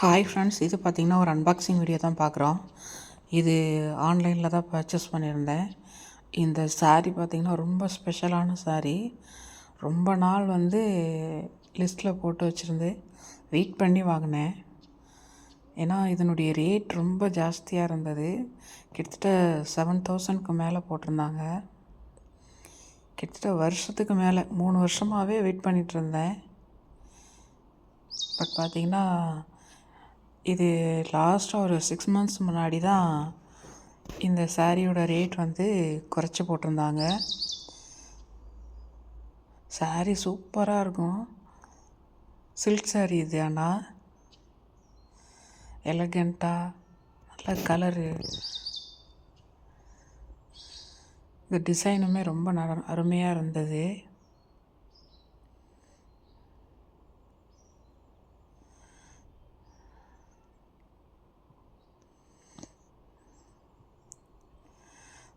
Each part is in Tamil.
ஹாய் ஃப்ரெண்ட்ஸ், இது பார்த்திங்கன்னா ஒரு அன்பாக்சிங் வீடியோ தான் பார்க்குறோம். இது ஆன்லைனில் தான் பர்ச்சேஸ் பண்ணியிருந்தேன். இந்த சாரீ பார்த்திங்கன்னா ரொம்ப ஸ்பெஷலான சாரீ. ரொம்ப நாள் லிஸ்ட்டில் போட்டு வச்சுருந்து வெயிட் பண்ணி வாங்கினேன். ஏன்னா இதனுடைய ரேட் ரொம்ப ஜாஸ்தியாக இருந்தது. கிட்டத்தட்ட 7,000க்கு மேலே போட்டிருந்தாங்க. கிட்டத்தட்ட வருஷத்துக்கு மேலே 3 வருஷமாகவே வெயிட் பண்ணிகிட்ருந்தேன். பட் பார்த்திங்கன்னா இது லாஸ்ட்டாக ஒரு 6 மந்த்ஸ் முன்னாடி தான் இந்த சாரியோட ரேட் குறைச்சி போட்டிருந்தாங்க. சாரீ சூப்பராக இருக்கும். சில்க் சாரீ இது. ஆனால் எலகண்ட்டாக நல்ல கலரு, இந்த டிசைனுமே ரொம்ப அருமையாக இருந்தது.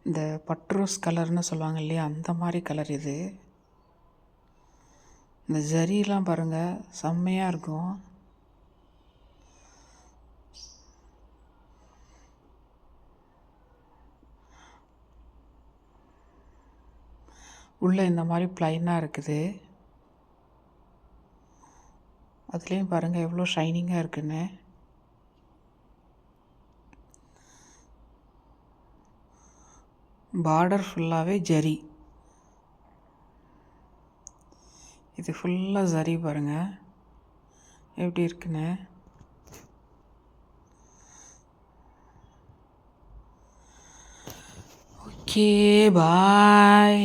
இந்த பட்ரோஸ் கலர்னு சொல்லுவாங்க இல்லையா, அந்த மாதிரி கலர் இது. இந்த ஜரிலாம் பாருங்கள், செம்மையாக இருக்கும். உள்ளே இந்த மாதிரி ப்ளைனாக இருக்குது. அதுலேயும் பாருங்கள் எவ்வளோ ஷைனிங்காக இருக்குன்னு. பார்டர் ஃபுல்லாகவே ஜரி. இது ஃபுல்லாக ஜரி பாருங்கள் எப்படி இருக்குன்னு. ஓகே, பாய்.